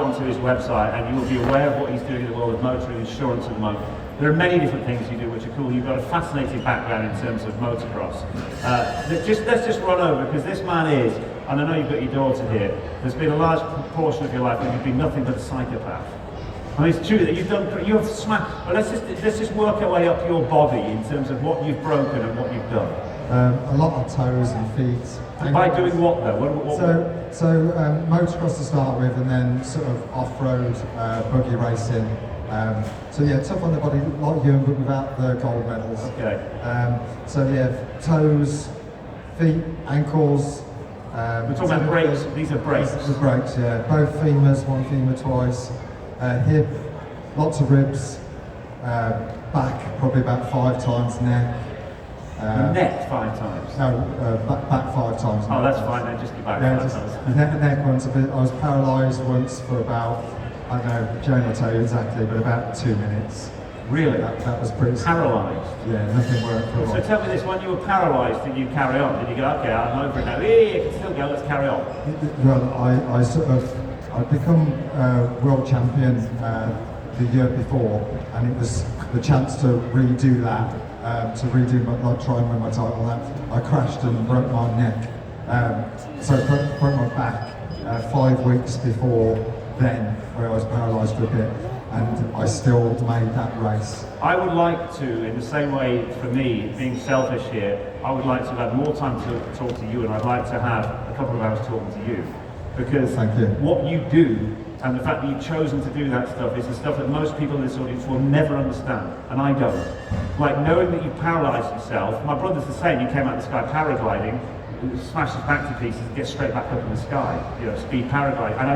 onto his website and you'll be aware of what he's doing in the world of motor and insurance at the moment. There are many different things you do which are cool. You've got a fascinating background in terms of motocross. Let's just run over, because this man is, and I know you've got your daughter here, there's been a large portion of your life when you've been nothing but a psychopath. I mean, it's true that you've smashed, but let's just work our way up your body in terms of what you've broken and what you've done. A lot of toes and feet. By doing what though? So motocross to start with, and then sort of off-road buggy racing. So yeah, tough on the body, like you, but without the gold medals. Okay. So yeah, toes, feet, ankles. We're talking about brakes. These are brakes. The brakes, yeah. Both femurs, one femur twice. Hip, lots of ribs. Back, probably about 5 times. Neck. Neck 5 times? No, back 5 times. Oh, that's fine then, just your back 5 times. Neck once a bit. I was paralysed once for about, I don't know, Joan will tell you exactly, but about 2 minutes. Really? That was pretty paralysed? Yeah, nothing worked for a while. So tell me this, when you were paralysed, did you carry on? Did you go, okay, I'm over it now, yeah, you can still go, let's carry on? Well, I'd become world champion the year before, and it was the chance to redo that. Try and win my title. I crashed and broke my neck, so broke my back 5 weeks before then, where I was paralysed for a bit, and I still made that race. I would like to, in the same way for me, being selfish here, I would like to have more time to talk to you, and I'd like to have a couple of hours talking to you, because what you do and the fact that you've chosen to do that stuff is the stuff that most people in this audience will never understand, and I don't. Like knowing that you paralysed yourself. My brother's the same. He came out of the sky paragliding, smashed his back to pieces, and gets straight back up in the sky. You know, speed paragliding. And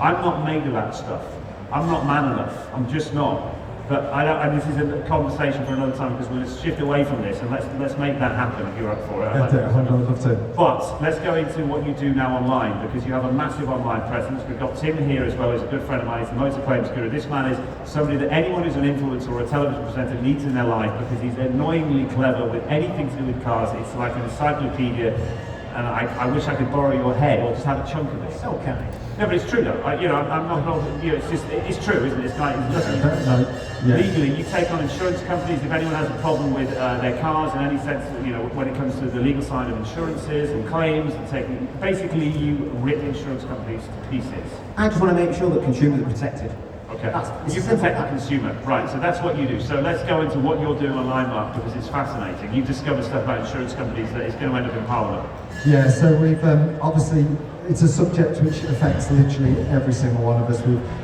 I'm not made of that stuff. I'm not man enough. I'm just not. But and this is a conversation for another time, because we're going to shift away from this and let's make that happen if you're up for it. I'd love to. But let's go into what you do now online, because you have a massive online presence. We've got Tim here as well, who's a good friend of mine. He's the motor claims guru. This man is somebody that anyone who's an influencer or a television presenter needs in their life, because he's annoyingly clever with anything to do with cars. It's like an encyclopedia, and I wish I could borrow your head or just have a chunk of it. So can I? No, but it's true though. I'm not. You know, it's true, isn't it? It's like legally, you take on insurance companies if anyone has a problem with their cars in any sense. You know, when it comes to the legal side of insurances and claims, and basically you rip insurance companies to pieces. I just want to make sure that consumers are protected. Okay. You protect the consumer, right? So that's what you do. So let's go into what you're doing online, Mark, because it's fascinating. You've discovered stuff about insurance companies that is going to end up in Parliament. Yeah. So we've obviously. It's a subject which affects literally every single one of us.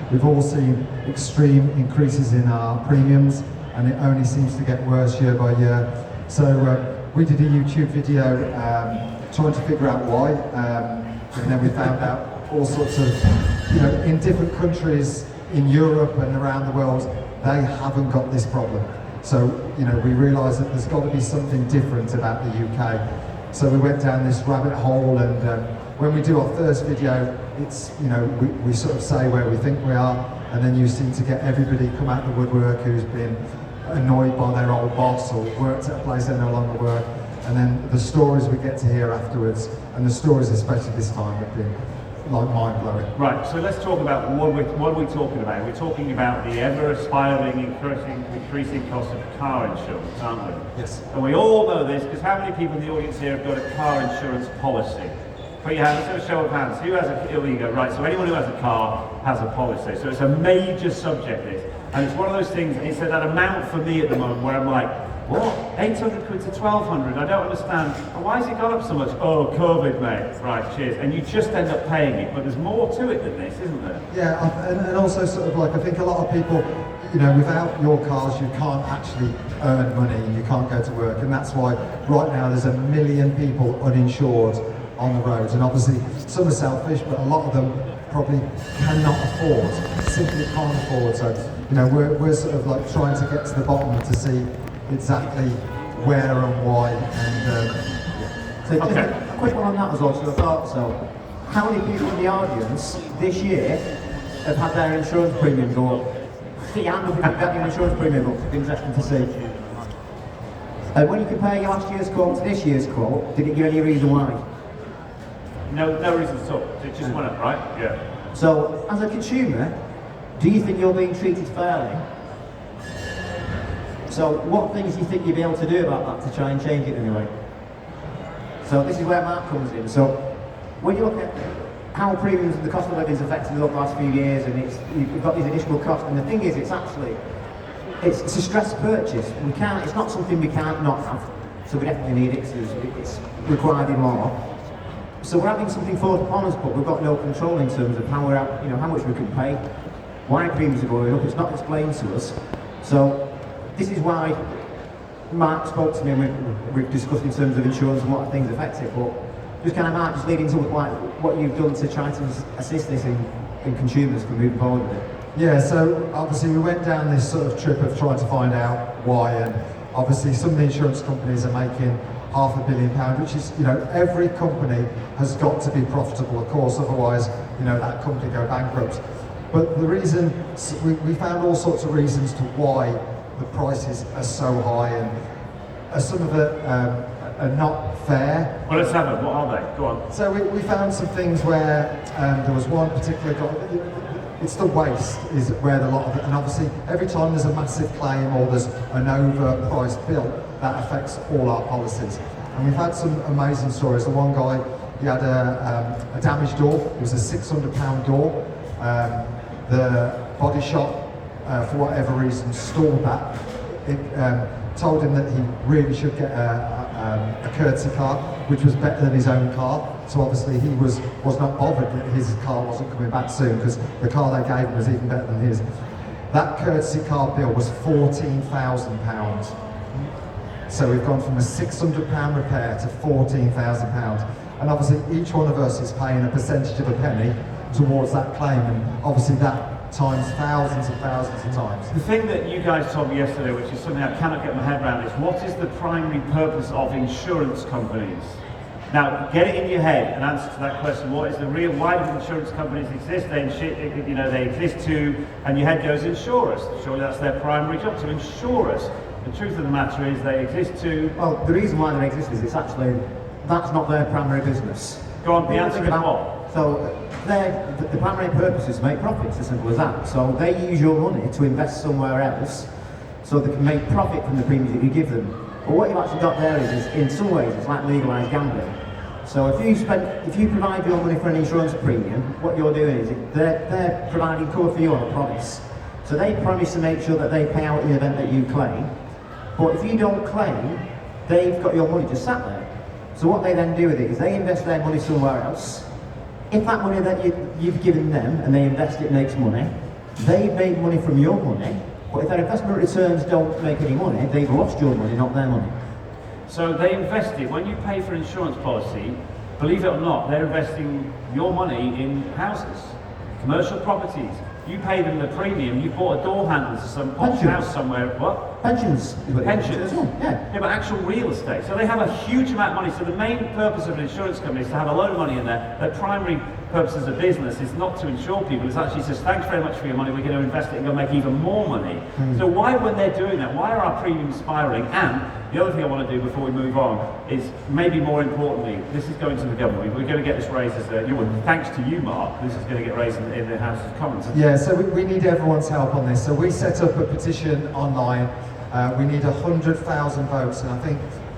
We've all seen extreme increases in our premiums, and it only seems to get worse year by year. So we did a YouTube video trying to figure out why, and then we found out all sorts of, in different countries in Europe and around the world, they haven't got this problem. So we realised that there's got to be something different about the UK. So we went down this rabbit hole, and when we do our first video, it's, we sort of say where we think we are, and then you seem to get everybody come out of the woodwork who's been annoyed by their old boss or worked at a place they no longer work, and then the stories we get to hear afterwards, and the stories especially this time have been like mind-blowing. Right, so let's talk about what are we talking about? We're talking about the ever-aspiring, increasing cost of car insurance, aren't we? Yes. And we all know this, because how many people in the audience here have got a car insurance policy? Put your hands, let's have a show of hands. Who has a, here we go, right, so anyone who has a car has a policy. So it's a major subject, this. And it's one of those things, it's at that amount for me at the moment where I'm like, what? 800 quid to 1200? I don't understand. Why has it gone up so much? Oh, COVID, mate. Right, cheers. And you just end up paying it, but there's more to it than this, isn't there? Yeah, and also sort of like, I think a lot of people, without your cars, you can't actually earn money, you can't go to work, and that's why right now there's 1 million people uninsured on the roads, and obviously some are selfish, but a lot of them probably cannot afford, simply can't afford. So, we're sort of like trying to get to the bottom to see exactly where and why, and So just a quick one on that as well, so I thought so. How many people in the audience this year have had their insurance premium go up? Stick your hand up if you've got your insurance premium up, it's interesting to see. And when you compare your last year's quote to this year's quote, did it give any reason why? No reason at all. It just went up, right? Yeah. So, as a consumer, do you think you're being treated fairly? So, what things do you think you'll be able to do about that to try and change it anyway? So, this is where Mark comes in. So, when you look at how premiums and the cost of living has affected over the last few years, and you've got these additional costs, and the thing is, it's a stress purchase. It's not something we can't not have. So we definitely need it, it's required in law. So we're having something forced upon us, but we've got no control in terms of how how much we can pay, why premiums are going up. It's not explained to us. So this is why Mark spoke to me, and we've discussed in terms of insurance and what things affect it. But just kind of Mark, just leading to what you've done to try to assist this in consumers from moving forward with it. Yeah, so obviously we went down this sort of trip of trying to find out why, and obviously some of the insurance companies are making £500 million, which is, every company has got to be profitable, of course, otherwise, that company go bankrupt. But the reason, we found all sorts of reasons to why the prices are so high, and some of it are not fair. Well, let's have it. What are they? Go on. So we found some things where there was one particular it's the waste is where a lot of it, and obviously every time there's a massive claim or there's an overpriced bill, that affects all our policies. And we've had some amazing stories. The one guy, he had a damaged door. It was a £600 door. The body shop, for whatever reason, stalled that. It told him that he really should get a courtesy car, which was better than his own car. So obviously he was not bothered that his car wasn't coming back soon, because the car they gave him was even better than his. That courtesy car bill was £14,000. So we've gone from a £600 repair to £14,000. And obviously each one of us is paying a percentage of a penny towards that claim, and obviously that times thousands and thousands of times. The thing that you guys told me yesterday, which is something I cannot get my head around, is what is the primary purpose of insurance companies? Now, get it in your head and answer to that question. What is the real? Why do insurance companies exist? They exist to, and your head goes, insure us. Surely that's their primary job, to insure us. The truth of the matter is they exist to. Well, the reason why they exist is that's not their primary business. Go on. The answer is what? So the primary purpose is to make profits, as simple as that. So they use your money to invest somewhere else, so they can make profit from the premiums that you give them. But what you've actually got there is in some ways, it's like legalised gambling. So if you provide your money for an insurance premium, what you're doing is they're providing cover for you on a promise. So they promise to make sure that they pay out in the event that you claim. But if you don't claim, they've got your money just sat there. So what they then do with it is they invest their money somewhere else. If that money that you've given them and they invest it makes money, they've made money from your money. But if their investment returns don't make any money, they've lost your money, not their money. So they invest it. When you pay for an insurance policy, believe it or not, they're investing your money in houses, commercial properties. You pay them the premium, you bought a door handle to some posh house somewhere. What? Pensions. Pensions. Yeah, but actual real estate. So they have a huge amount of money. So the main purpose of an insurance company is to have a load of money in there. Their primary purpose as a business is not to insure people. It's actually just, thanks very much for your money, we're going to invest it and go make even more money. So why, when they're doing that, why are our premiums spiralling? And the other thing I want to do before we move on is, maybe more importantly, this is going to the government. We're going to get this raised as thanks to you, Mark, this is going to get raised in the House of Commons. Yeah, so we need everyone's help on this. So we set up a petition online. We need 100,000 votes, and I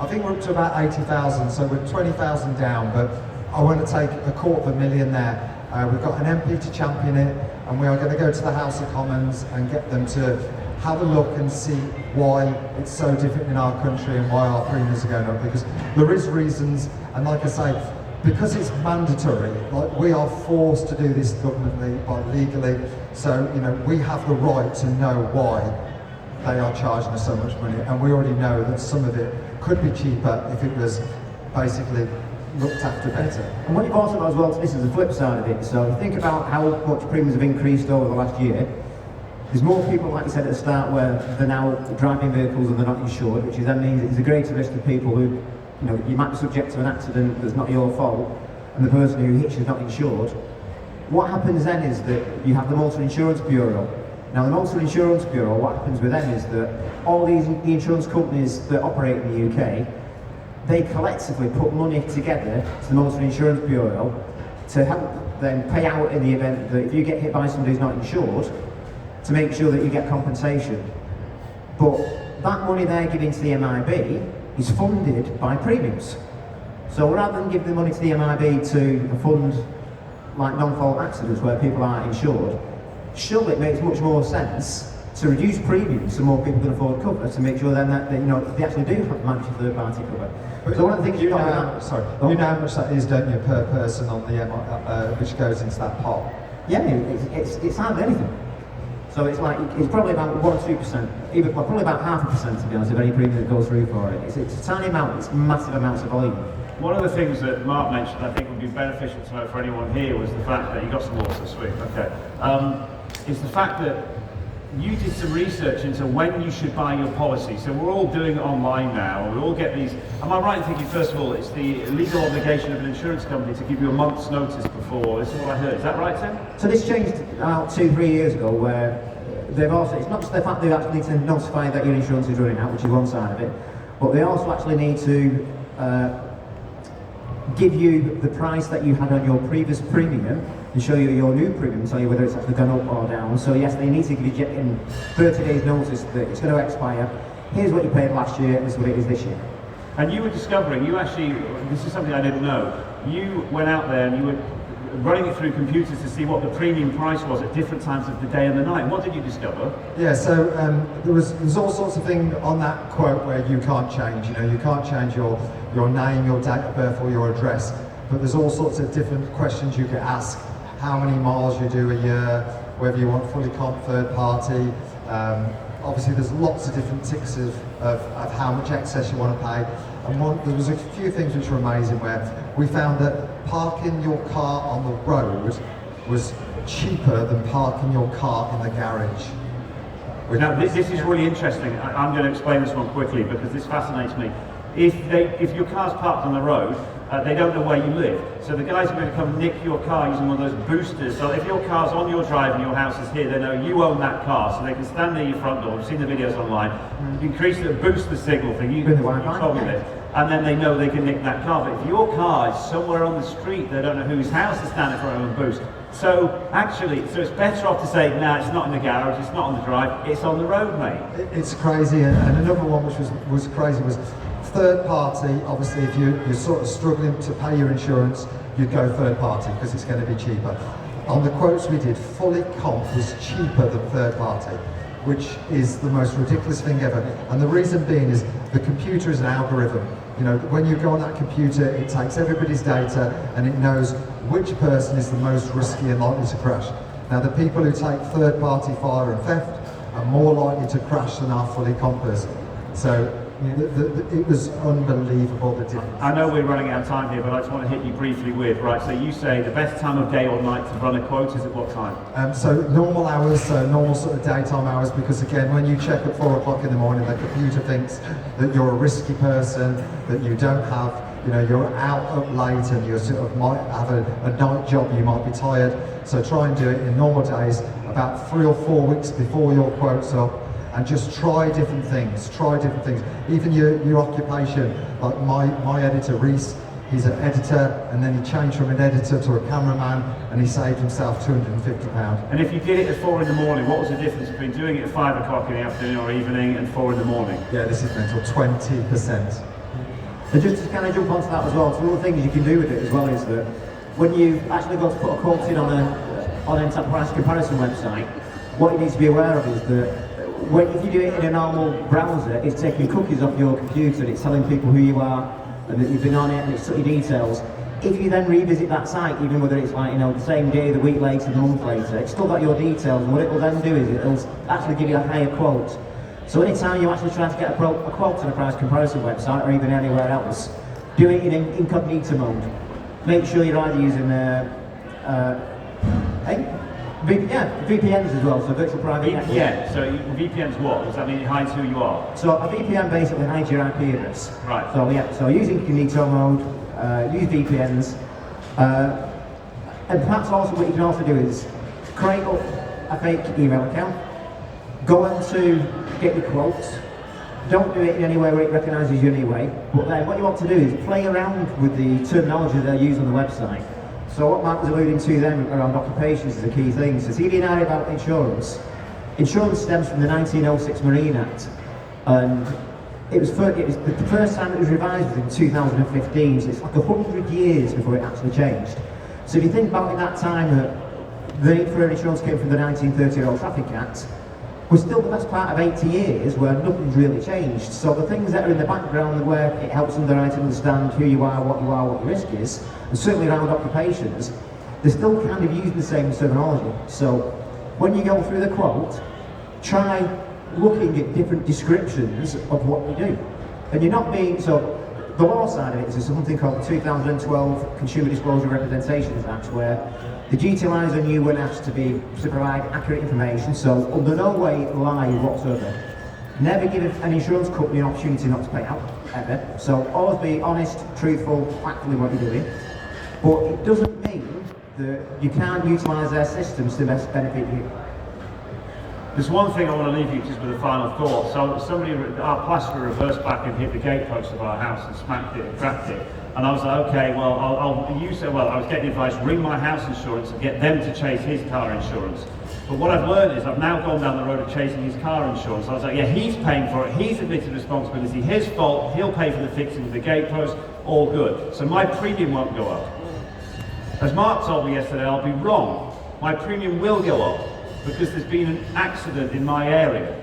think we're up to about 80,000, so we're 20,000 down, but I want to take 250,000 there. We've got an MP to champion it, and we are going to go to the House of Commons and get them to have a look and see why it's so different in our country and why our premiums are going up, because there is reasons, and like I say, because it's mandatory, like we are forced to do this governmentally, legally, so we have the right to know why they are charging us so much money, and we already know that some of it could be cheaper if it was basically looked after better. And what you've also got as well, this is the flip side of it, so think about how much premiums have increased over the last year. There's more people, like you said at the start, where they're now driving vehicles and they're not insured, which then means it's a greater risk to people who, you might be subject to an accident that's not your fault, and the person who hits you is not insured. What happens then is that you have the Motor Insurance Bureau. Now the Motor Insurance Bureau, what happens with them is that all the insurance companies that operate in the UK, they collectively put money together to the Motor Insurance Bureau to help then pay out in the event that if you get hit by somebody who's not insured, to make sure that you get compensation. But that money they're giving to the MIB is funded by premiums. So rather than giving the money to the MIB to fund like non-fault accidents where people aren't insured, surely it makes much more sense to reduce premiums so more people can afford cover, to make sure then that they actually do have mandatory third-party cover. But so one of the things you know how much that is, don't you, per person on the which goes into that pot? Yeah, it's hardly anything. So it's probably about 1 or 2%, probably about 0.5% to be honest, of any premium that goes through for it. It's a tiny amount, it's massive amounts of volume. One of the things that Mark mentioned I think would be beneficial to know for anyone here was the fact that you got some water, sweet, okay. Is the fact that you did some research into when you should buy your policy. So we're all doing it online now. We all get these. Am I right in thinking, first of all, it's the legal obligation of an insurance company to give you a month's notice before? This is what I heard. Is that right, Tim? So this changed about 2-3 years ago, where they've also, it's not just the fact they actually need to notify that your insurance is running out, which is one side of it, but they also actually need to give you the price that you had on your previous premium and show you your new premium and tell you whether it's actually gone up or down. So yes, they need to give you in 30 days notice that it's going to expire. Here's what you paid last year, this is what it is this year. And you were discovering, you actually, this is something I didn't know, you went out there and you were running it through computers to see what the premium price was at different times of the day and the night. What did you discover? Yeah, so there's all sorts of things on that quote where you can't change. You can't change your name, your date of birth, or your address. But there's all sorts of different questions you could ask. How many miles you do a year, whether you want fully comp third party. Obviously there's lots of different ticks of how much excess you want to pay. And there was a few things which were amazing where we found that parking your car on the road was cheaper than parking your car in the garage. Now this is really interesting. I'm going to explain this one quickly because this fascinates me. If your car's parked on the road, they don't know where you live. So the guys are going to come nick your car using one of those boosters. So if your car's on your drive and your house is here, they know you own that car. So they can stand near your front door. We've seen the videos online. Increase the boost the signal thing. You told me this. And then they know they can nick that car. But if your car is somewhere on the street, they don't know whose house is standing for a boost. So actually, it's better off to say, nah, it's not in the garage, it's not on the drive, it's on the road, mate. It's crazy. And another one which was crazy was third party. Obviously, if you're sort of struggling to pay your insurance, you'd go third party because it's going to be cheaper. On the quotes we did, fully comp was cheaper than third party, which is the most ridiculous thing ever. And the reason being is the computer is an algorithm. When you go on that computer, it takes everybody's data and it knows which person is the most risky and likely to crash. Now, the people who take third party fire and theft are more likely to crash than our fully comp person. So it was unbelievable, the difference. I know we're running out of time here, but I just want to hit you briefly with, right, so you say the best time of day or night to run a quote is at what time? So normal hours, so normal sort of daytime hours, because again, when you check at 4 o'clock in the morning, the computer thinks that you're a risky person, that you don't have, you're out up late and you sort of might have a night job, you might be tired. So try and do it in normal days, about 3 or 4 weeks before your quote's up. And just try different things, Even your occupation, like my editor, Reese, he's an editor, and then he changed from an editor to a cameraman, and he saved himself £250. And if you did it at 4 in the morning, what was the difference between doing it at 5 o'clock in the afternoon or evening and 4 in the morning? Yeah, this is mental, 20%. And just to kind of jump onto that as well, so one of the things you can do with it as well is that when you actually go to put a quote in on an price comparison website, what you need to be aware of is that if you do it in a normal browser, it's taking cookies off your computer and it's telling people who you are and that you've been on it and it's took your details. If you then revisit that site, even whether it's like, the same day, the week later, the month later, it's still got your details, and what it will then do is it'll actually give you a higher quote. So anytime you actually try to get a quote on a price comparison website or even anywhere else, do it in incognito mode. Make sure you're either using VPNs as well, so virtual private network. Yeah, so VPN's what? Does that mean it hides who you are? So a VPN basically hides your IP address. Right. So using incognito mode, use VPNs, and perhaps also what you can also do is create up a fake email account, go on to get your quotes, don't do it in any way where it recognises you anyway, but then what you want to do is play around with the terminology they're using on the website. So what Mark was alluding to then around occupations is a key thing. So TV and I about insurance. Insurance stems from the 1906 Marine Act, and the first time it was revised was in 2015, so it's like 100 years before it actually changed. So if you think about in that time that the need for insurance came from the 1930 Road Traffic Act, we're still the best part of 80 years where nothing's really changed. So the things that are in the background where it helps underwriters understand who you are, what your risk is, and certainly around occupations, they're still kind of using the same terminology. So when you go through the quote, try looking at different descriptions of what you do. And you're not being, so the law side of it is something called the 2012 Consumer Disclosure Representations Act, where the duty lies on you when asked to provide accurate information, so under no way lie whatsoever. Never give an insurance company an opportunity not to pay out, ever. So always be honest, truthful, factually what you're doing. But it doesn't mean that you can't utilise their systems to best benefit you. There's one thing I want to leave you just with a final thought. So our plasterer reversed back and hit the gate post of our house and smacked it and cracked it. And I was like, okay, well, I was getting advice, ring my house insurance and get them to chase his car insurance. But what I've learned is I've now gone down the road of chasing his car insurance. I was like, yeah, he's paying for it, he's admitted responsibility, his fault, he'll pay for the fixing of the gate post, all good. So my premium won't go up. As Mark told me yesterday, I'll be wrong. My premium will go up because there's been an accident in my area.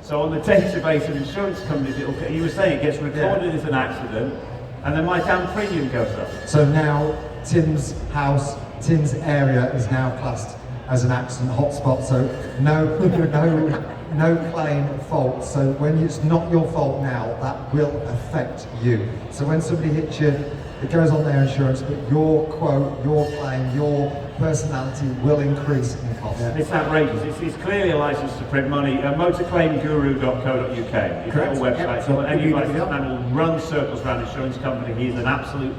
So on the database of insurance companies, he was saying it gets recorded as an accident, and then my damn premium goes up. So now Tim's house, Tim's area is now classed as an accident hotspot, so no claim fault. So when it's not your fault now, that will affect you. So when somebody hits you, it goes on their insurance, but your quote, your claim, your personality will increase in cost. Yeah. It's outrageous. It's clearly a license to print money. Motorclaimguru.co.uk is their website. Yeah, so anybody that will run circles around insurance company, he's an absolute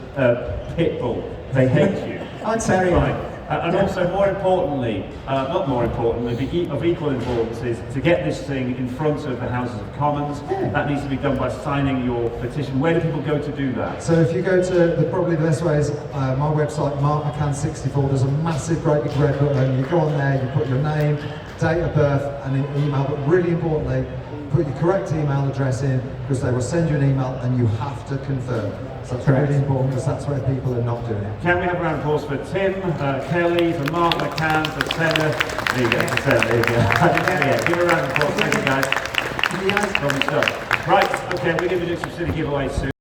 pit bull. They hate you. I'm sorry. Right. And also, more importantly, not more importantly, of equal importance is to get this thing in front of the Houses of Commons. That needs to be done by signing your petition. Where do people go to do that? So if you go to, probably the best way is my website, Mark McCann 64, there's a massive great big red button. You go on there, you put your name, date of birth and an email, but really importantly, put your correct email address in, because they will send you an email and you have to confirm. So that's really important, because that's where people are not doing it. Can we have a round of applause for Tim, Kelly, for Mark McCann, for Senna? There you go, for Senna, there you go. Yeah, give a round of applause, thank you guys. Lovely stuff. Right, okay, we're going to do some silly giveaways soon.